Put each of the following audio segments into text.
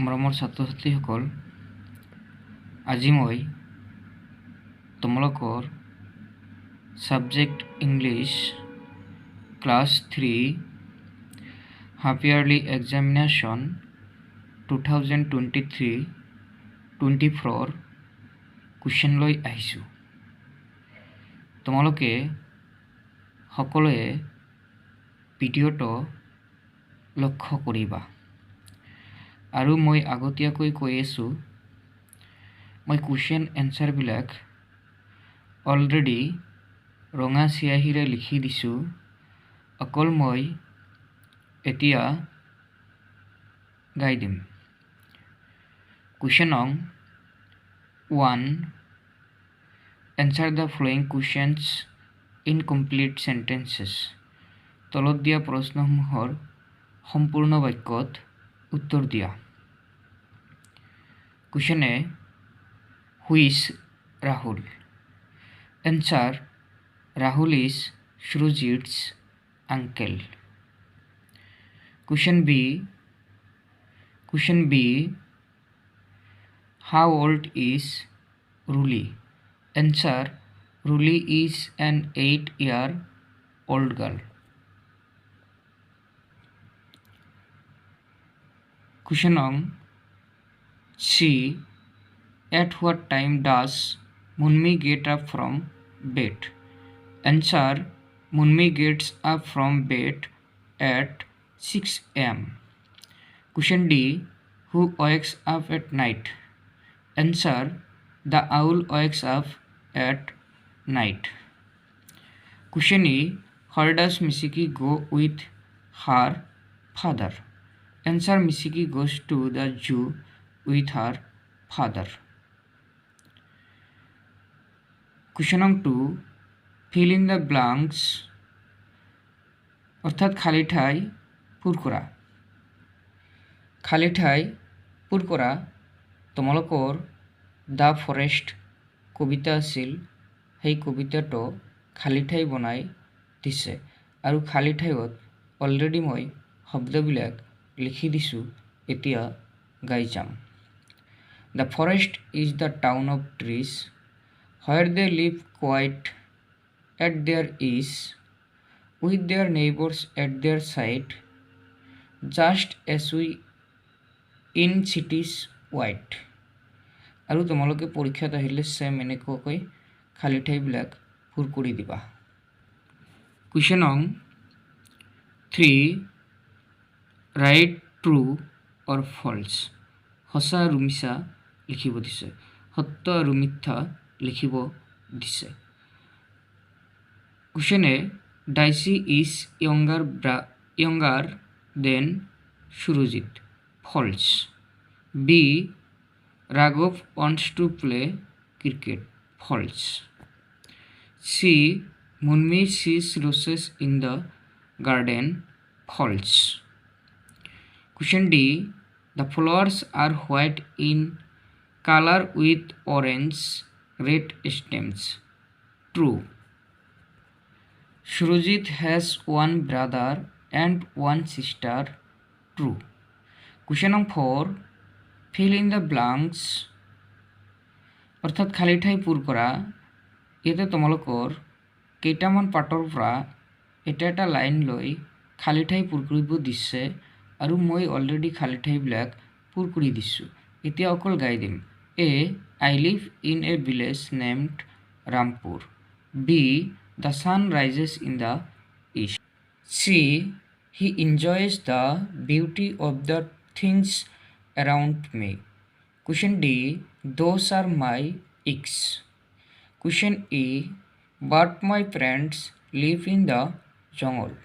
মৰমৰ ছাত্ৰ ছাত্ৰীসকল, আজি মই তোমালোকৰ subject English class 3 half yearly examination 2023-24 question লৈ আহিছোঁ। তোমালোকে সকলোৱে ভিডিঅ'টো লক্ষ্য কৰিবা। আৰু মই আগতীয়াকৈ কৈ আছোঁ, মই কুৱেশ্যন এনচাৰবিলাক অলৰেডি ৰঙা চিয়াহীৰে লিখি দিছোঁ। অকল মই এতিয়া গাই দিম। কুৱেশ্যন নং 1, answer the following questions in complete sentences. তলত দিয়া প্ৰশ্নসমূহৰ সম্পূৰ্ণ বাক্যত উত্তৰ দিয়া। Question A, who is Rahul? Answer, Rahul is Shrujit's uncle. Question B, how old is Ruli? Answer, Ruli is an 8-year-old girl. Question on C, at what time does Munmi get up from bed? Answer, Munmi gets up from bed at 6 a.m. Question D, who wakes up at night? Answer, the owl wakes up at night. Question E, where does Misiki go with her father? Answer, Misiki goes to the zoo with her father. Question number 2, fill in the blanks অর্থাৎ খালি ঠাই পূৰ কৰা। খালি ঠাই পূৰ কৰা তোমালোকৰ দ্য ফৰেষ্ট কবিতা আছিল। সেই কবিতাটো খালি ঠাই বনাই দিছে আৰু খালি ঠাইত অলৰেডি মই শব্দবিলাক লিখি দিছোঁ। এতিয়া গাই যাম। The forest is the town of trees, where they live quiet at their ease, with their neighbors at their side, just as we in cities wait. আৰু তোমালোকে পৰীক্ষাত আহিলে চেম এনেকুৱাকৈ খালী ঠাইবিলাক পূৰ কৰি দিবা। কুৱেশ্যন নং 3, ৰাইট ট্ৰু অৰ ফল্ছ। সঁচা আৰু মিছা লিখিব দিছে, সত্য আৰু মিথ্যা লিখিব দিছে। Question A, Daisy is younger than Surojit. False. B, Raghav wants to play cricket. False. C, Munmi sees roses in the garden. False. Question D, the flowers are white in color with orange red stems. True. Surojit has one brother and one sister. True. Question number 4, fill in the blanks অৰ্থাৎ খালী ঠাই পূৰ কৰা। ইয়াতে তোমালোকৰ কেইটামান পাৰ্টৰ পৰা এটা লাইন লৈ খালী ঠাই পূৰ কৰিব দিছে আৰু মই অলৰেডি খালী ঠাইবিলাক পূৰ কৰি দিছোঁ। এতিয়া অকল গাই দিম। A, I live in a village named Rampur. B, the sun rises in the east. C, he enjoys the beauty of the things around me. Question D, those are my eggs. Question E, but my friends live in the jungle.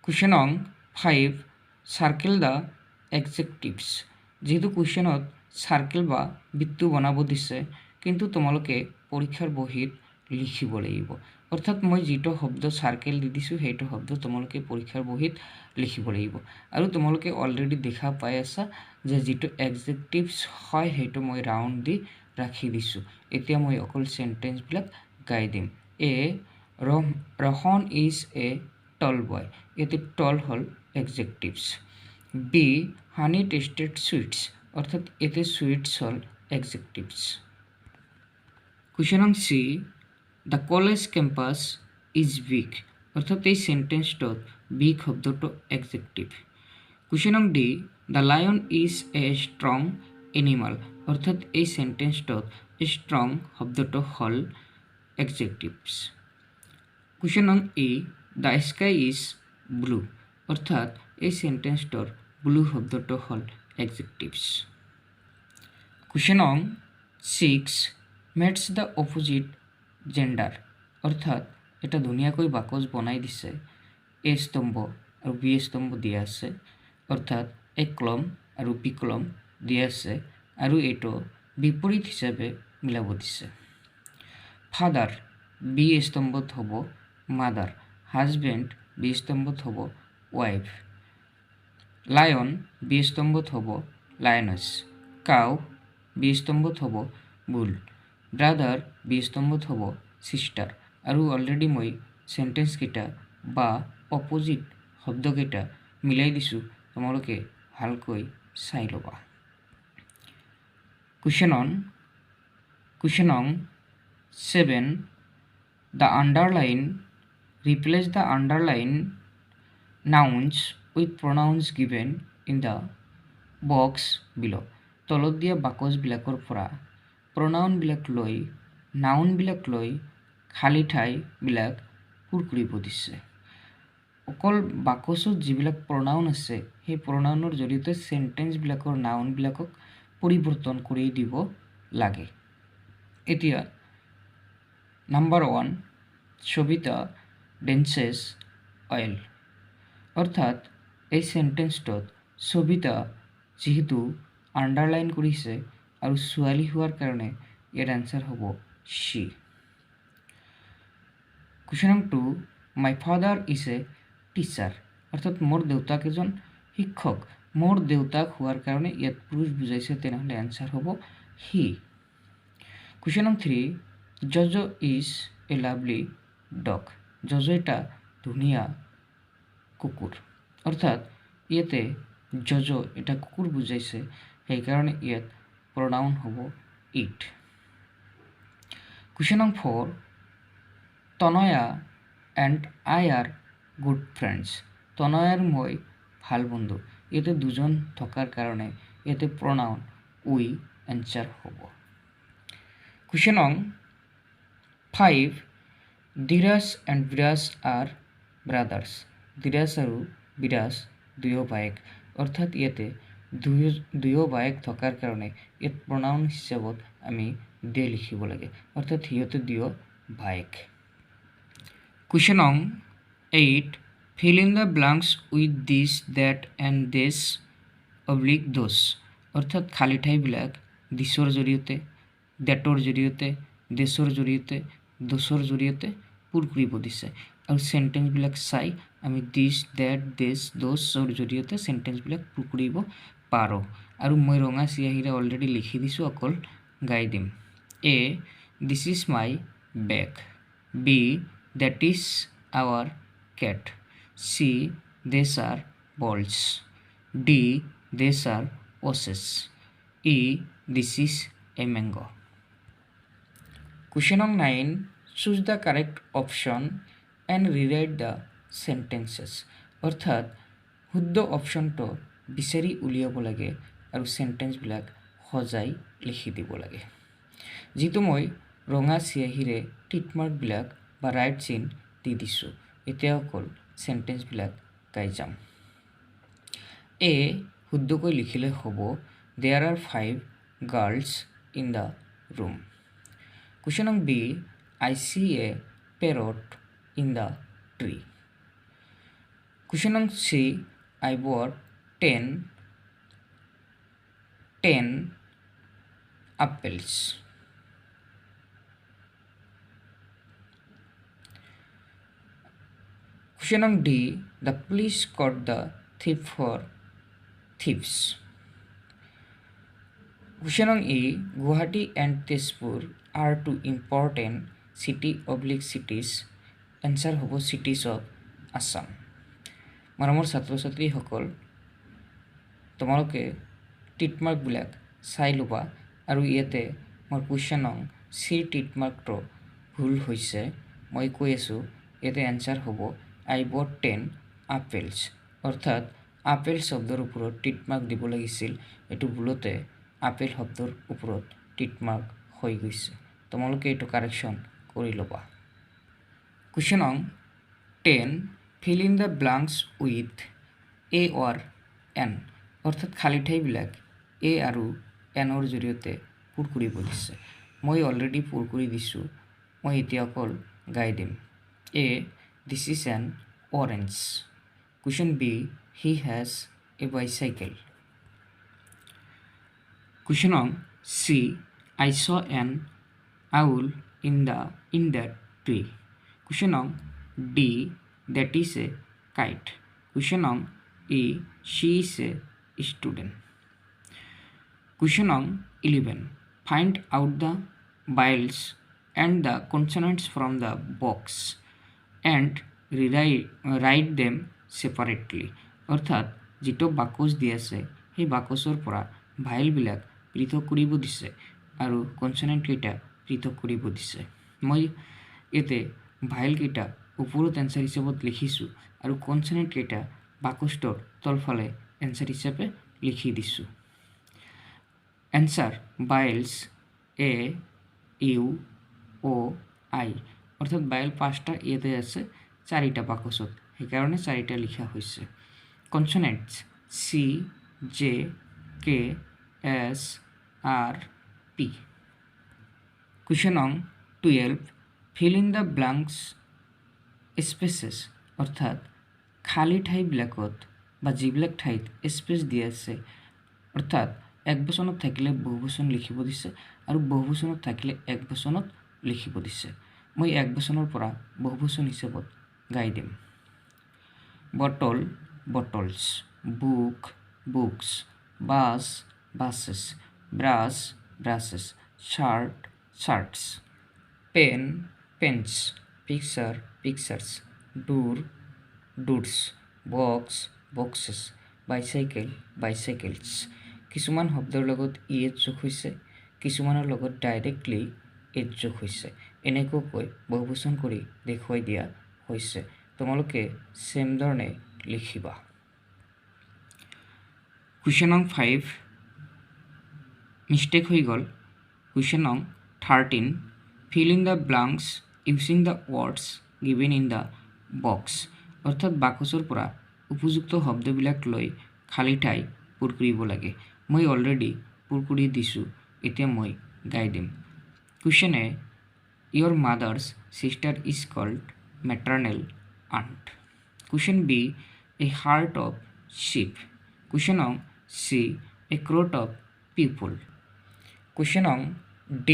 Question 5, circle the adjectives. যেহেতু কুৱেশ্যনত circle বা বৃত্ত বনাব দিছে, কিন্তু তোমালোকে পৰীক্ষাৰ বহীত লিখিব লাগিব। অৰ্থাৎ মই যিটো শব্দ চাৰ্কেল দি দিছোঁ সেইটো শব্দ তোমালোকে পৰীক্ষাৰ বহীত লিখিব লাগিব। আৰু তোমালোকে অলৰেডি দেখা পাই আছা যে যিটো এডজেক্টিভছ হয় সেইটো মই ৰাউণ্ড দি ৰাখি দিছোঁ। এতিয়া মই অকল চেণ্টেন্সবিলাক গাই দিম। A, Rohan is a tall boy. ইয়াতে tall হ'ল এডজেক্টিভছ। বি হানি টেস্টেড সুইটস অর্থাৎ এতে সুইটস হল এক্সেকটিভস। কুয়েশন নং সি the college campus is big অর্থাৎ এই সেন্টেন্সটোত বিগ শব্দটো এক্সেকটিভ। কুয়েশন নং D the lion is a strong animal অর্থাৎ এই সেন্টেন্সটোত স্ট্রং শব্দটো হল এক্সেকটিভস। কুয়েশন নং ই দ্য স্কাই ইজ ব্লু অর্থাৎ এই সেন্টেন্সটোর ব্লু শব্দটো হল এক্সেকটিভস। কুয়েশন নং 6 মেটস দ্য অপোজিট জেন্ডাৰ অৰ্থাৎ এটা ধুনীয়াকৈ বাকচ বনাই দিছে, এ স্তম্ভ আৰু বি স্তম্ভ দিয়া আছে অৰ্থাৎ এ কলম আৰু বি কলম দিয়া আছে আৰু এইটো বিপৰীত হিচাপে মিলাব দিছে। ফাদাৰ বি স্তম্ভত হ'ব মাদাৰ, হাজবেণ্ড বি স্তম্ভত হ'ব ৱাইফ, লায়ন বি স্তম্ভত হ'ব লায়নেছ, কাউ বি স্তম্ভত হ'ব বুল, ব্ৰাদাৰ বি স্তম্ভত হ'ব চিষ্টাৰ। আৰু অলৰেডি মই চেণ্টেন্সকেইটা বা অপজিট শব্দকেইটা মিলাই দিছোঁ, তোমালোকে ভালকৈ চাই ল'বা। কুয়েশন নং 7 the underline replace the underline nouns with pronouns given in the box below তলত দিয়া বাকচবিলাকৰ পৰা প্ৰনাউনবিলাক লৈ নাউনবিলাক লৈ খালী ঠাইবিলাক পূৰ কৰিব দিছে। অকল বাকচত যিবিলাক প্ৰনাউন আছে সেই প্ৰনাউনৰ জৰিয়তে চেণ্টেন্সবিলাকৰ নাউনবিলাকক পৰিৱৰ্তন কৰি দিব লাগে। এতিয়া নাম্বাৰ 1 সবিতা ডেন্সেছ অইল অৰ্থাৎ এই চেণ্টেন্সটোত সবিতা যিহেতু আণ্ডাৰলাইন কৰিছে আৰু ছোৱালী হোৱাৰ কাৰণে ইয়াৰ এনচাৰ হ'ব সি। কুয়েশন নং 2 my father is a teacher অৰ্থাৎ মোৰ দেউতাক এজন শিক্ষক, মোৰ দেউতাক হোৱাৰ কাৰণে ইয়াত পুৰুষ বুজাইছে, তেনেহ'লে এনচাৰ হ'ব হি। কুয়েশন নং 3 জজ ইজ এ লাভলি ডগ জজ এটা ধুনীয়া কুকুৰ অৰ্থাৎ ইয়াতে জজ এটা কুকুৰ বুজাইছে, সেইকাৰণে ইয়াত প্ৰনাউন হ'ব ইট। কুয়েশন নং 4 Tanaya and I are good friends Tanaya আৰু মই ভাল বন্ধু, ইয়াতে দুজন থকাৰ কাৰণে ইয়াতে প্ৰনাউন উই এনচাৰ হ'ব। কুয়েশন নং 5 ধীৰাজ এণ্ড বিৰাজ আৰ ব্ৰাদাৰ্ছ ধীৰাজ আৰু বিৰাজ দুয়ো বায়েক অৰ্থাৎ ইয়াতে দুয়ো বায়েক থকাৰ কাৰণে ইয়াত প্ৰনাউন হিচাপত আমি দে লিখিব লাগে অৰ্থাৎ সিহঁতে দুয়ো বায়েক। কুয়েশন নং 8 fill in the blanks with this that and this oblique those অৰ্থাৎ খালী ঠাইবিলাক দিছৰ জৰিয়তে দেটৰ জৰিয়তে দেশৰ জৰিয়তে দোষৰ জৰিয়তে পূৰ কৰিব দিছে আৰু চেণ্টেন্সবিলাক চাই আমি দিছ দেট দেশ দোষৰ জৰিয়তে চেণ্টেন্সবিলাক পূৰ কৰিব পাৰোঁ। আৰু মই ৰঙা চিয়াহীৰে অলৰেডি লিখি দিছোঁ, অকল গাই দিম। A this is my bag, B that is our cat, C these are balls, D these are oxes, E this is a mango. Question নং 9 choose the correct option and rewrite the sentences অৰ্থাৎ শুদ্ধ অপশ্যনটো বিচাৰি উলিয়াব লাগে আৰু চেণ্টেন্সবিলাক সজাই লিখি দিব লাগে। যিটো মই ৰঙা চিয়াহীৰে টিকমাৰ্কবিলাক বা ৰাইট চিন দি দিছোঁ, এতিয়া অকল চেণ্টেন্সবিলাক গাই যাম। এ শুদ্ধকৈ লিখিলে হ'ব there are 5 girls in the room. Question নং B I see a parrot in the tree. Question নং C I bought 10 apples. Question nung D, the police caught the thief for thieves. Question nung E, Guwahati and Tezpur are two important cities. Answer hobo cities of Assam. মৰমৰ ছাত্ৰ ছাত্ৰীসকল, তোমালোকে টিকমাৰ্কবিলাক চাই ল'বা আৰু ইয়াতে মোৰ কুৱেশ্যন নং চিৰ টিকমাৰ্কটো ভুল হৈছে মই কৈ আছোঁ ইয়াতে এনচাৰ হ'ব আই বট 10 আপেলছ অৰ্থাৎ আপেল শব্দৰ ওপৰত টিকমাৰ্ক দিব লাগিছিল এইটো ভুলতে আপেল শব্দৰ ওপৰত টিকমাৰ্ক হৈ গৈছে তোমালোকে এইটো কাৰেকশ্যন কৰি ল'বা কুৱেশ্যন নং 10 fill in the blanks with a or n অৰ্থাৎ খালী ঠাইবিলাক এ আৰু এনৰ জৰিয়তে পূৰ কৰিব দিছে মই অলৰেডি পূৰ কৰি দিছোঁ মই এতিয়া অকল গাই দিম A this is an orange question B he has a bicycle question নং C I see an owl in that tree question nong D that is a kite question nong E she is a student question nong 11 find out the vowels and the consonants from the box and write them separately অৰ্থাৎ যিটো বাকচ দি আছে সেই বাকচৰ পৰা ভাইলবিলাক পৃথক কৰিব দিছে আৰু কনসনেন্ট কেইটা পৃথক কৰিব দিছে মই ইয়াতে ভাইল কেইটা ওপৰত এনসাৰ হিচাপত লিখিছোঁ আৰু কনসনেন্ট কেইটা বাকচটোৰ তলফালে এনসাৰ হিচাপে লিখি দিছোঁ এনসাৰ ভাইলছ এ ইউ ও আই অৰ্থাৎ ভাইল পাঁচটা ইয়াতে আছে চাৰিটা বাকচত সেইকাৰণে চাৰিটা লিখা হৈছে consonants C J K S R P question নং 12 fill in the blanks spaces অৰ্থাৎ খালী ঠাইবিলাকত বা যিবিলাক ঠাইত স্পেচ দিয়া আছে অৰ্থাৎ একবচনত থাকিলে বহুবচন লিখিব দিছে আৰু বহুবচনত থাকিলে একবচনত লিখিব দিছে মই একবচনৰ পৰা বহুবচন হিচাপত গাই দিম bottle bottles book books bus buses brush brushes shirt shirts pen pens picture pictures door doors box boxes bicycle bicycles কিছুমান শব্দৰ লগত ইএচ যোগ হৈছে কিছুমানৰ লগত ডাইৰেক্টলি এচ যোগ হৈছে এনেকৈ বহুবচন কৰি দেখুৱাই দিয়া হৈছে তোমালোকে সেম ধৰণে লিখিবা কুৱেশ্যন নং 5 মিষ্টেক হৈ গ'ল কুৱেশ্যন নং 13 fill in the blanks using the words given in the box অৰ্থাৎ বাকচৰ পৰা উপযুক্ত শব্দবিলাক লৈ খালী ঠাই পূৰ কৰিব লাগে মই অলৰেডি পূৰ কৰি দিছোঁ এতিয়া মই গাই দিম question A your mother's sister is called maternal aunt question B a heart of sheep question nong C a crowd of people question nong D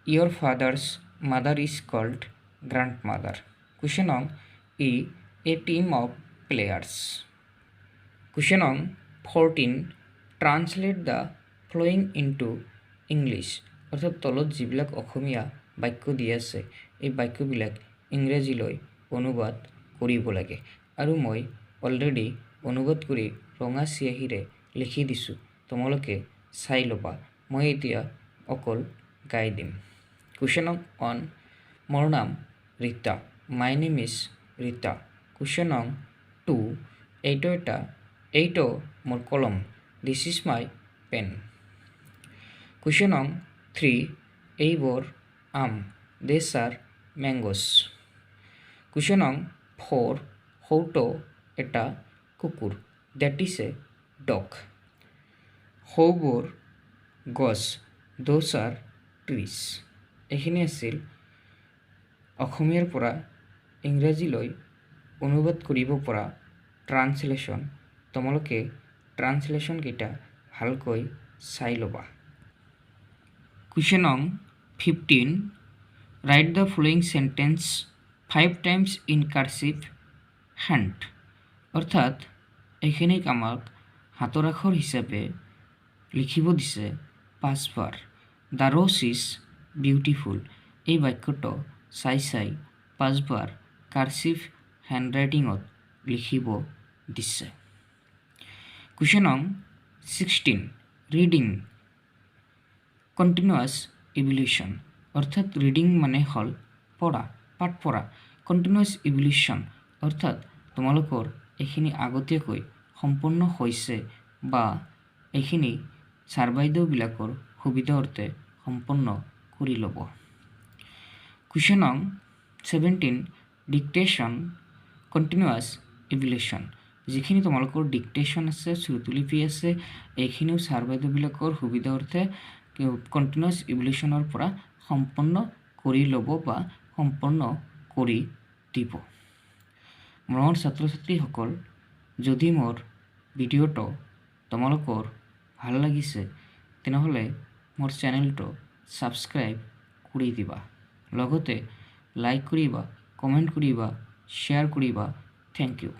your father's mother is called grandmother question nong E a team of players question nong 14 translate the following into English অৰ্থাৎ তলত যিবিলাক অসমীয়া বাক্য দি আছে এই বাক্যবিলাক ইংৰাজীলৈ অনুবাদ কৰিব লাগে আৰু মই অলৰেডি অনুবাদ কৰি ৰঙা চিয়াহীৰে লিখি দিছোঁ তোমালোকে চাই ল'বা মই এতিয়া অকল গাই দিম কুৱেশ্যন নং 1 মোৰ নাম Rita my name is Rita question নং 2 এইটো মোৰ কলম দিছ ইজ মাই পেন কুৱেশ্যন নং 3 এইবোৰ আম দিছ আৰ মেংগোছ কুৱেশ্যন নং 4 সৌটো এটা কুকুৰ দ্যাট ইজ এ ডগ সৌবোৰ গছ দোজ আৰ ট্ৰিজ এইখিনি আছিল অসমীয়াৰ পৰা ইংৰাজীলৈ অনুবাদ কৰিব পৰা ট্ৰান্সলেশ্যন তোমালোকে ট্ৰান্সলেশ্যনকেইটা ভালকৈ চাই ল'বা কুৱেশ্যন নং 15 write the following sentence 5 times in cursive hand অৰ্থাৎ এইখিনিক আমাক হাতৰ আখৰ হিচাপে লিখিব দিছে 5 বাৰ দ্য ৰ'জ ইজ বিউটিফুল এই বাক্যটো চাই 5 বাৰ কাৰ্চিভ হেণ্ডৰাইটিঙত লিখিব দিছে কুৱেশ্যন নং 16 ৰিডিং কণ্টিনিউয়াছ ইভলিউশ্যন অৰ্থাৎ ৰিডিং মানে হ'ল পঢ়া পাঠ পঢ়া কণ্টিনিউৱাছ ইভলিউশ্যন অৰ্থাৎ তোমালোকৰ এইখিনি আগতীয়াকৈ সম্পূৰ্ণ হৈছে বা এইখিনি ছাৰ বাইদেউবিলাকৰ সুবিধা অৰ্থে সম্পূৰ্ণ কৰি ল'ব। কুৱেশ্যন নং 17 ডিক্টেশ্যন কণ্টিনিউৱাছ ইভলিউশ্যন যিখিনি তোমালোকৰ ডিক্টেশ্যন আছে শ্ৰুতলিপি আছে এইখিনিও ছাৰ বাইদেউবিলাকৰ সুবিধা অৰ্থে কণ্টিনিউৱাছ ইভলিউশ্যনৰ পৰা সম্পূৰ্ণ কৰি ল'ব বা সম্পূৰ্ণ কৰি দিব। মৰমৰ ছাত্ৰ ছাত্ৰীসকল যদি মোৰ ভিডিঅ'টো তোমালোকৰ ভাল লাগিছে তেনেহ'লে মোৰ চেনেলটো ছাবস্ক্ৰাইব কৰি দিবা লগতে লাইক কৰিবা কমেণ্ট কৰিবা শ্বেয়াৰ কৰিবা থেংক ইউ।